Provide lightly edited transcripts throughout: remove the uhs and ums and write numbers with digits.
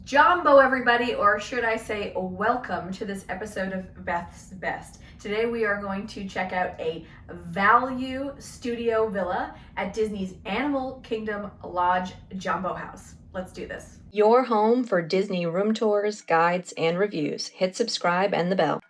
Jambo, everybody, or should I say welcome to this episode of Beth's Best. Today we are going to check out a value studio villa at Disney's Animal Kingdom Lodge Jambo House. Let's do this. Your home for Disney room tours, guides, and reviews. Hit subscribe and the bell.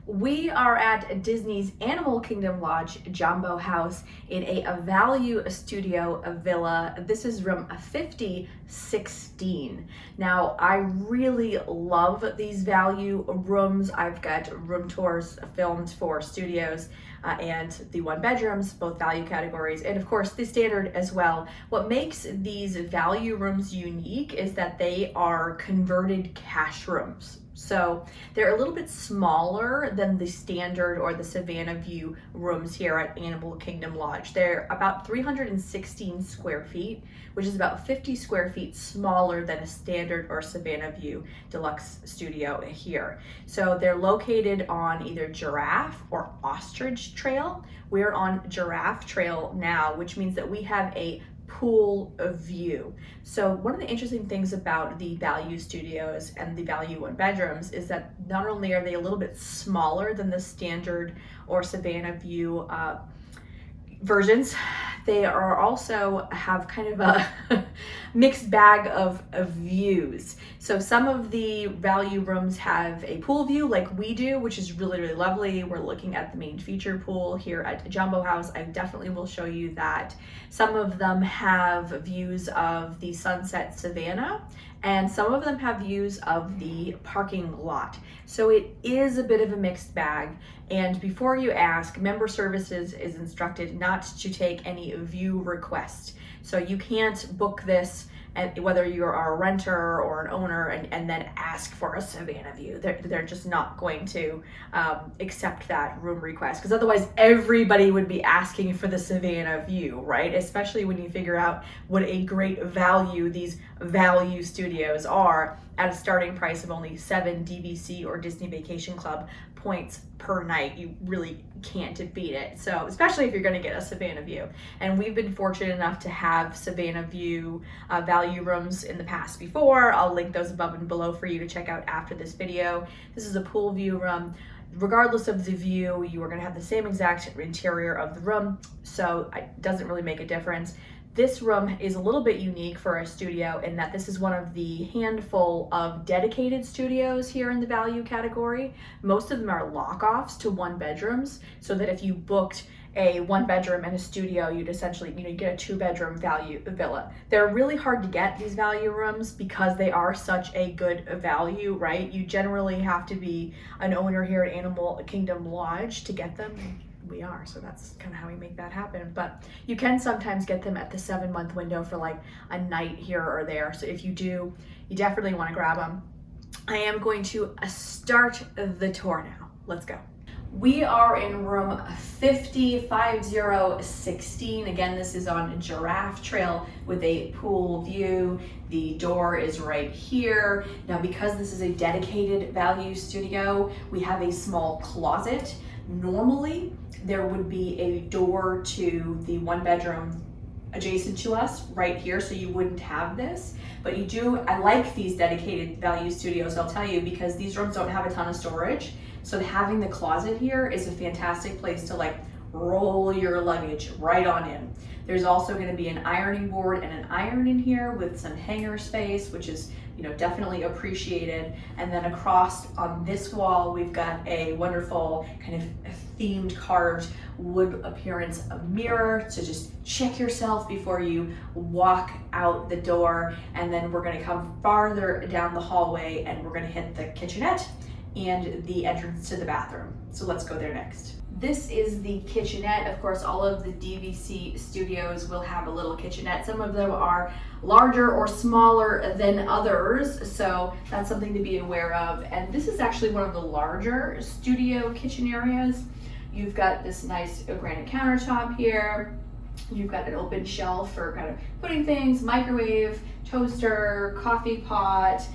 We are at Disney's Animal Kingdom Lodge Jambo House in a value studio villa. This is room 5016. Now, I really love these value rooms. I've got room tours filmed for studios and the one bedrooms, both value categories, and of course the standard as well. What makes these value rooms unique is that they are converted cash rooms. So they're a little bit smaller than the standard or the Savannah View rooms here at Animal Kingdom Lodge. They're about 316 square feet, which is about 50 square feet smaller than a standard or Savannah View deluxe studio here. So they're located on either Giraffe or Ostrich Trail. We're on Giraffe Trail now, which means that we have a pool view. So one of the interesting things about the value studios and the value one bedrooms is that not only are they a little bit smaller than the standard or Savannah View versions, they are also have kind of a mixed bag of views. So some of the value rooms have a pool view like we do, which is really, really lovely. We're looking at the main feature pool here at Jambo House. I definitely will show you that. Some of them have views of the Sunset Savannah, and some of them have views of the parking lot. So it is a bit of a mixed bag. And before you ask, member services is instructed not to take any view request. So you can't book this, and whether you are a renter or an owner, and then ask for a Savannah View. They're just not going to accept that room request, because otherwise everybody would be asking for the Savannah View, right? Especially when you figure out what a great value these value studios are at a starting price of only 7 DVC or Disney Vacation Club points per night. You really can't beat it. So especially if you're going to get a Savannah View. And we've been fortunate enough to have Savannah View value rooms in the past before. I'll link those above and below for you to check out after this video. This is a pool view room. Regardless of the view, you are going to have the same exact interior of the room, so it doesn't really make a difference. This room is a little bit unique for a studio in that this is one of the handful of dedicated studios here in the value category. Most of them are lock-offs to one bedrooms, so that if you booked a one bedroom and a studio, you'd essentially, get a 2-bedroom value villa. They're really hard to get, these value rooms, because they are such a good value, right? You generally have to be an owner here at Animal Kingdom Lodge to get them. We are, so that's kind of how we make that happen. But you can sometimes get them at the 7-month window for like a night here or there. So if you do, you definitely want to grab them. I am going to start the tour now. Let's go. We are in room 5016. Again, this is on Giraffe Trail with a pool view. The door is right here. Now, because this is a dedicated value studio, we have a small closet. Normally, there would be a door to the one bedroom adjacent to us right here, so you wouldn't have this. But you do, I like these dedicated value studios, I'll tell you, because these rooms don't have a ton of storage. So having the closet here is a fantastic place to like roll your luggage right on in. There's also going to be an ironing board and an iron in here with some hanger space, which is definitely appreciated. And then across on this wall, we've got a wonderful kind of themed carved wood appearance of mirror to just check yourself before you walk out the door. And then we're going to come farther down the hallway and we're going to hit the kitchenette and the entrance to the bathroom. So let's go there next. This is the kitchenette. Of course, all of the DVC studios will have a little kitchenette. Some of them are larger or smaller than others, so that's something to be aware of. And this is actually one of the larger studio kitchen areas. You've got this nice granite countertop here. You've got an open shelf for kind of putting things, microwave, toaster, coffee pot.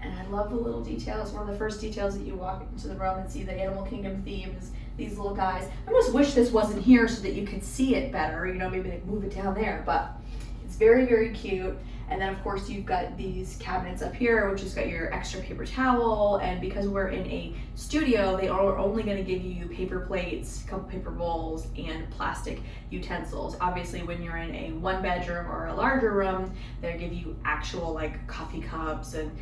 And I love the little details. One of the first details that you walk into the room and see the Animal Kingdom themes, these little guys. I almost wish this wasn't here so that you could see it better, maybe they move it down there, but it's very, very cute. And then of course you've got these cabinets up here, which has got your extra paper towel. And because we're in a studio, they are only going to give you paper plates, a couple paper bowls, and plastic utensils. Obviously, when you're in a one bedroom or a larger room, they give you actual like coffee cups and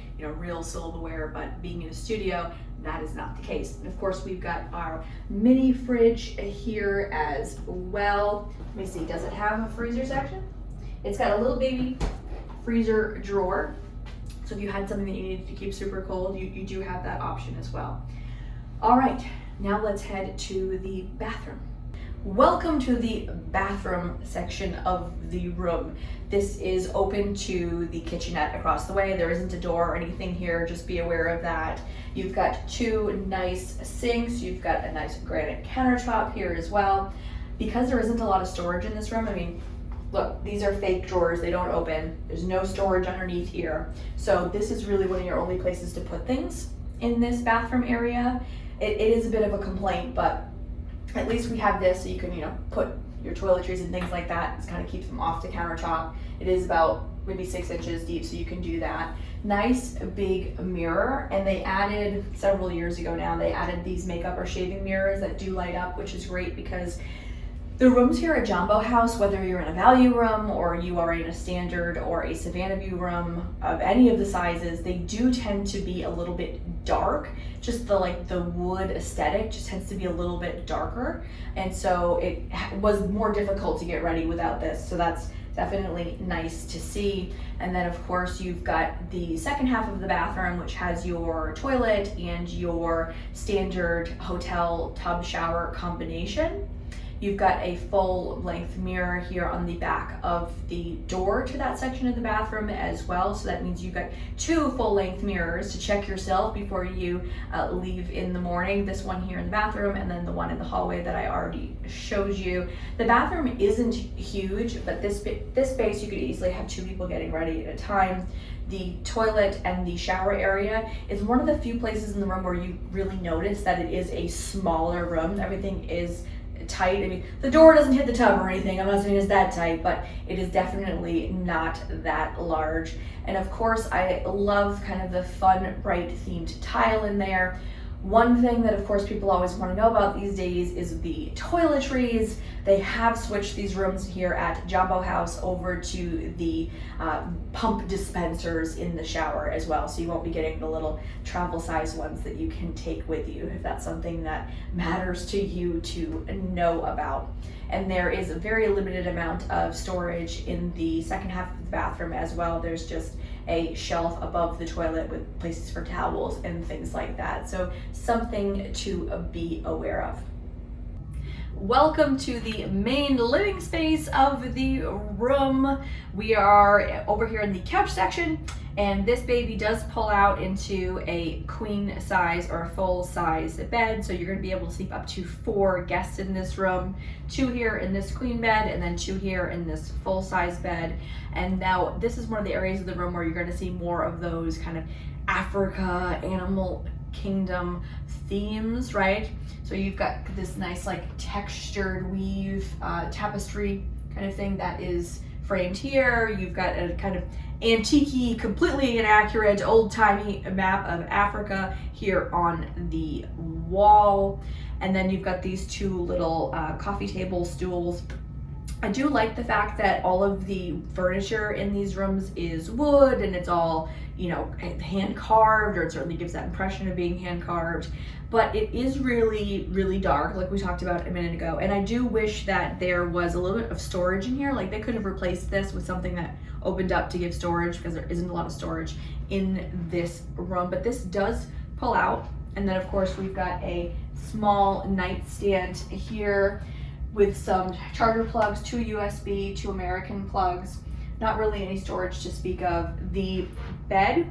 real silverware. But being in a studio, that is not the case. And of course, we've got our mini fridge here as well. Let me see, does it have a freezer section? It's got a little baby freezer drawer. So if you had something that you needed to keep super cold, you do have that option as well. All right, now let's head to the bathroom. Welcome to the bathroom section of the room. This is open to the kitchenette across the way. There isn't a door or anything here, just be aware of that. You've got two nice sinks. You've got a nice granite countertop here as well. Because there isn't a lot of storage in this room, look, these are fake drawers, they don't open. There's no storage underneath here. So this is really one of your only places to put things in this bathroom area. It is a bit of a complaint, but at least we have this so you can, put your toiletries and things like that. It kind of keeps them off the countertop. It is about maybe 6 inches deep, so you can do that. Nice big mirror, and they added, several years ago now, they added these makeup or shaving mirrors that do light up, which is great because the rooms here at Jambo House, whether you're in a value room or you are in a standard or a Savannah view room of any of the sizes, they do tend to be a little bit dark. Just the wood aesthetic just tends to be a little bit darker. And so it was more difficult to get ready without this. So that's definitely nice to see. And then of course you've got the second half of the bathroom, which has your toilet and your standard hotel tub shower combination. You've got a full length mirror here on the back of the door to that section of the bathroom as well. So that means you've got two full length mirrors to check yourself before you leave in the morning. This one here in the bathroom and then the one in the hallway that I already showed you. The bathroom isn't huge, but this space you could easily have two people getting ready at a time. The toilet and the shower area is one of the few places in the room where you really notice that it is a smaller room. Everything is tight. The door doesn't hit the tub or anything. I'm not saying it's that tight, but it is definitely not that large. And of course, I love kind of the fun, bright themed tile in there. One thing that of course people always want to know about these days is the toiletries. They have switched these rooms here at Jambo House over to the pump dispensers in the shower as well. So you won't be getting the little travel size ones that you can take with you if that's something that matters to you to know about. And there is a very limited amount of storage in the second half of the bathroom as well. There's just a shelf above the toilet with places for towels and things like that. So something to be aware of. Welcome to the main living space of the room. We are over here in the couch section, and this baby does pull out into a queen size or full size bed. So you're going to be able to sleep up to 4 guests in this room, 2 here in this queen bed and then 2 here in this full size bed. And now this is one of the areas of the room where you're going to see more of those kind of Africa, Animal Kingdom themes, right? So you've got this nice like textured weave tapestry kind of thing that is framed here. You've got a kind of antique, completely inaccurate, old-timey map of Africa here on the wall. And then you've got these two little coffee table stools. I do like the fact that all of the furniture in these rooms is wood, and it's all, you know, hand carved, or it certainly gives that impression of being hand carved. But it is really, really dark, like we talked about a minute ago. And I do wish that there was a little bit of storage in here. Like, they could have replaced this with something that opened up to give storage, because there isn't a lot of storage in this room. But this does pull out. And then of course we've got a small nightstand here with some charger plugs, 2 USB, 2 American plugs. Not really any storage to speak of. The bed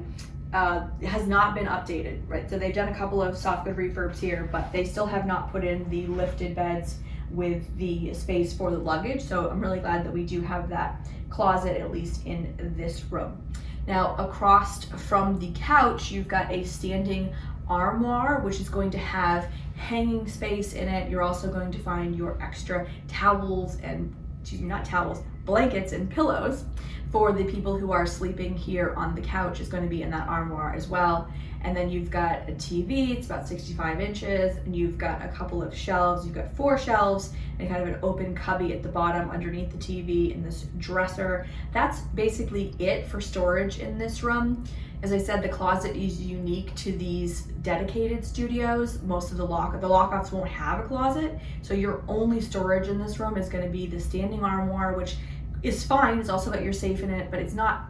has not been updated, right? So they've done a couple of soft good refurbs here, but they still have not put in the lifted beds with the space for the luggage. So I'm really glad that we do have that closet, at least in this room. Now, across from the couch, you've got a standing armoire, which is going to have hanging space in it. You're also going to find your extra towels and, excuse me, not towels, blankets and pillows for the people who are sleeping here on the couch is going to be in that armoire as well. And then you've got a TV, it's about 65 inches, and you've got a couple of shelves. You've got 4 shelves and kind of an open cubby at the bottom underneath the TV and this dresser. That's basically it for storage in this room. As I said, the closet is unique to these dedicated studios. Most of the lockoffs won't have a closet, so your only storage in this room is going to be the standing armoire, which is fine. It's also got your safe in it, but it's not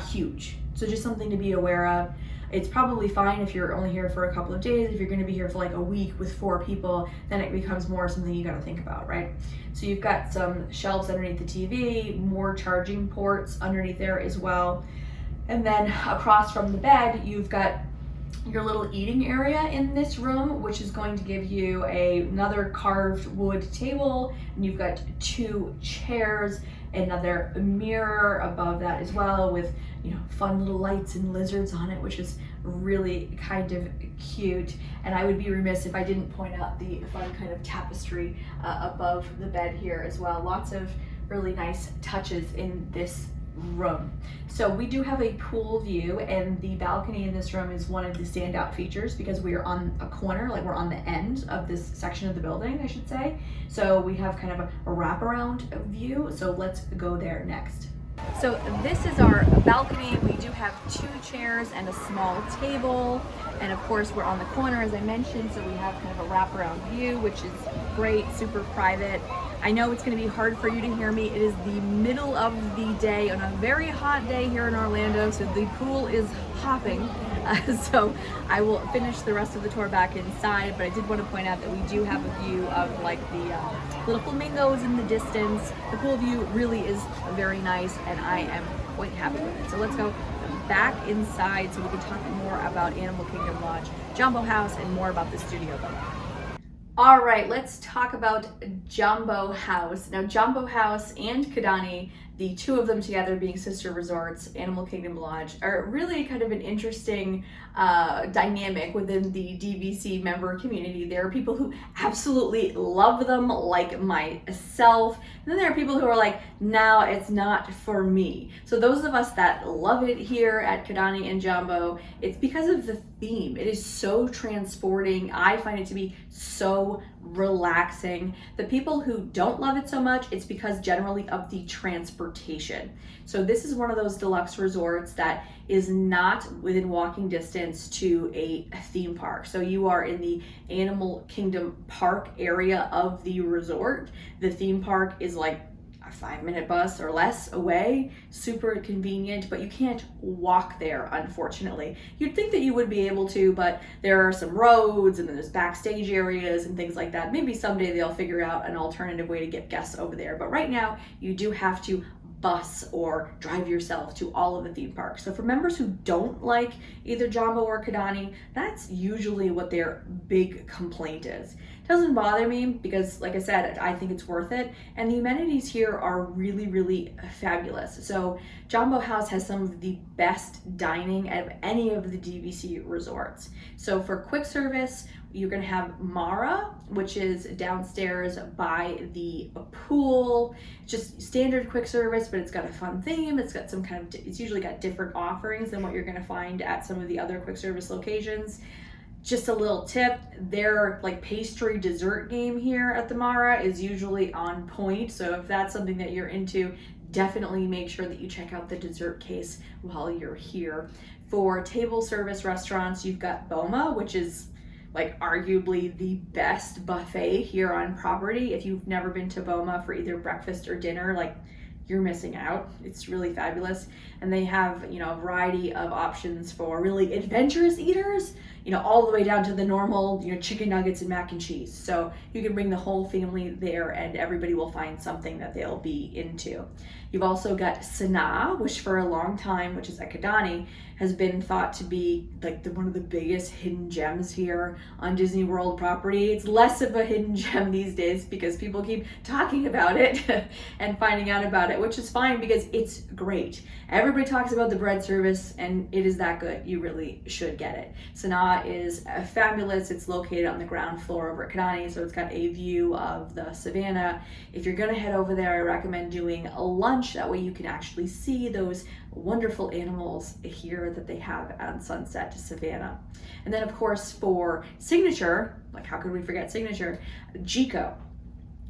huge. So just something to be aware of. It's probably fine if you're only here for a couple of days. If you're going to be here for like a week with 4 people, then it becomes more something you got to think about, right? So you've got some shelves underneath the TV, more charging ports underneath there as well. And then across from the bed, you've got your little eating area in this room, which is going to give you another carved wood table, and you've got 2 chairs, another mirror above that as well, with, you know, fun little lights and lizards on it, which is really kind of cute. And I would be remiss if I didn't point out the fun kind of tapestry above the bed here as well. Lots of really nice touches in this room. So we do have a pool view, and the balcony in this room is one of the standout features because we are on a corner, like we're on the end of this section of the building, I should say. So we have kind of a wraparound view. So let's go there next. So this is our balcony. We do have 2 chairs and a small table. And of course we're on the corner, as I mentioned, so we have kind of a wraparound view, which is great, super private. I know it's going to be hard for you to hear me. It is the middle of the day on a very hot day here in Orlando, so the pool is hopping. So I will finish the rest of the tour back inside, but I did want to point out that we do have a view of like the little flamingos in the distance. The pool view really is very nice, and I am quite happy with it. So let's go back inside so we can talk more about Animal Kingdom Lodge, Jambo House, and more about the studio. All right, let's talk about Jambo House. Now, Jambo House and Kidani, the 2 of them together being sister resorts, Animal Kingdom Lodge, are really kind of an interesting dynamic within the DVC member community. There are people who absolutely love them, like myself. And then there are people who are like, no, it's not for me. So those of us that love it here at Kidani and Jambo, it's because of the theme. It is so transporting. I find it to be so relaxing. The people who don't love it so much, it's because generally of the transportation. So this is one of those deluxe resorts that is not within walking distance to a theme park. So you are in the Animal Kingdom Park area of the resort. The theme park is like a 5-minute bus or less away, super convenient, but you can't walk there, unfortunately. You'd think that you would be able to, but there are some roads and then there's backstage areas and things like that. Maybe someday they'll figure out an alternative way to get guests over there, but right now you do have to bus or drive yourself to all of the theme parks. So for members who don't like either Jambo or Kidani, that's usually what their big complaint is. Doesn't bother me because, like I said, I think it's worth it. And the amenities here are really, really fabulous. So Jambo House has some of the best dining out of any of the DVC resorts. So for quick service, you're gonna have Mara, which is downstairs by the pool. Just standard quick service, but it's got a fun theme. It's got some kind of, it's usually got different offerings than what you're gonna find at some of the other quick service locations. Just a little tip, their like pastry dessert game here at the Mara is usually on point. So if that's something that you're into, definitely make sure that you check out the dessert case while you're here. For table service restaurants, you've got Boma, which is like arguably the best buffet here on property. If you've never been to Boma for either breakfast or dinner, like you're missing out. It's really fabulous. And they have, you know, a variety of options for really adventurous eaters, you know, all the way down to the normal, you know, chicken nuggets and mac and cheese. So you can bring the whole family there and everybody will find something that they'll be into. You've also got Sanaa, which for a long time, which is at Kidani, has been thought to be like one of the biggest hidden gems here on Disney World property. It's less of a hidden gem these days because people keep talking about it and finding out about it, which is fine because it's great. Everybody talks about the bread service and it is that good. You really should get it. Sanaa is fabulous. It's located on the ground floor over at Kidani, so it's got a view of the savannah. If you're gonna head over there, I recommend doing a lunch. That way you can actually see those wonderful animals here that they have on Sunset to Savannah. And then of course for signature, like how could we forget signature, Jiko.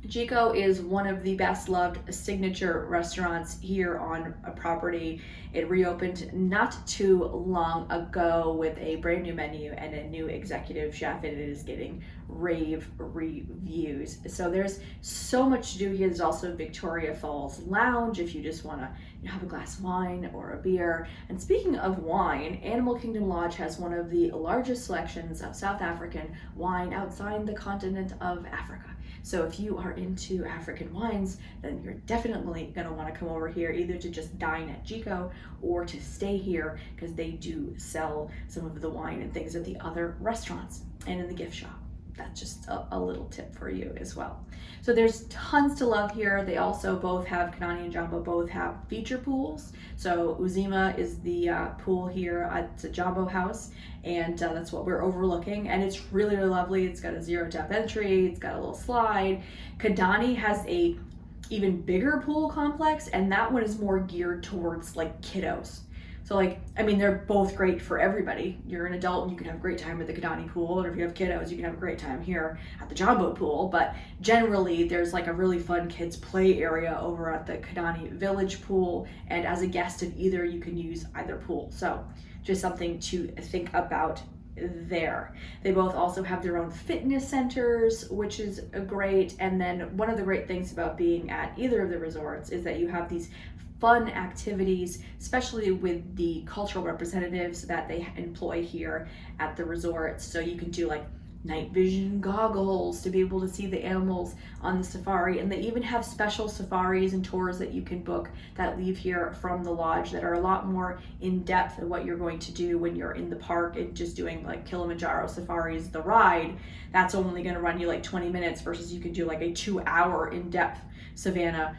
Jiko is one of the best loved signature restaurants here on a property. It reopened not too long ago with a brand new menu and a new executive chef, and it is getting rave reviews. So there's so much to do here. There's also Victoria Falls Lounge if you just want to have a glass of wine or a beer. And speaking of wine, Animal Kingdom Lodge has one of the largest selections of South African wine outside the continent of Africa. So if you are into African wines, then you're definitely gonna wanna come over here either to just dine at Jiko or to stay here because they do sell some of the wine and things at the other restaurants and in the gift shop. That's just a little tip for you as well. So there's tons to love here. They also both have, Kidani and Jambo both have feature pools. So Uzima is the pool here at the Jambo House, and that's what we're overlooking. And it's really, really lovely. It's got a zero depth entry. It's got a little slide. Kidani has a even bigger pool complex, and that one is more geared towards like kiddos. So like, I mean, they're both great for everybody. You're an adult and you can have a great time at the Kidani pool, or if you have kiddos, you can have a great time here at the Jambo pool. But generally, there's like a really fun kids play area over at the Kidani Village pool. And as a guest of either, you can use either pool. So just something to think about there. They both also have their own fitness centers, which is great. And then one of the great things about being at either of the resorts is that you have these fun activities, especially with the cultural representatives that they employ here at the resorts. So you can do like night vision goggles to be able to see the animals on the safari, and they even have special safaris and tours that you can book that leave here from the lodge that are a lot more in depth than what you're going to do when you're in the park and just doing like Kilimanjaro safaris. The ride, that's only going to run you like 20 minutes versus you can do like a 2-hour in-depth savannah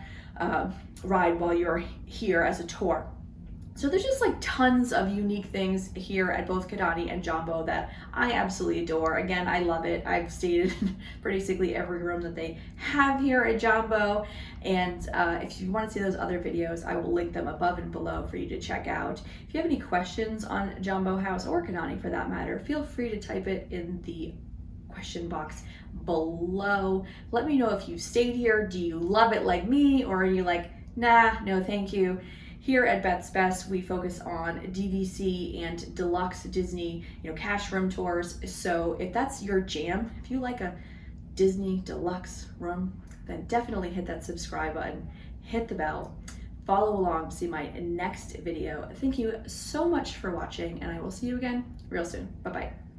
ride while you're here as a tour. So there's just like tons of unique things here at both Kidani and Jambo that I absolutely adore. Again, I love it. I've stayed in basically every room that they have here at Jambo. And if you want to see those other videos, I will link them above and below for you to check out. If you have any questions on Jambo House or Kidani for that matter, feel free to type it in the question box below. Let me know if you stayed here. Do you love it like me, or are you like, nah, no thank you? Here at Beth's Best, we focus on DVC and deluxe Disney, cash room tours. So if that's your jam, if you like a Disney deluxe room, then definitely hit that subscribe button, hit the bell, follow along to see my next video. Thank you so much for watching, and I will see you again real soon. Bye-bye.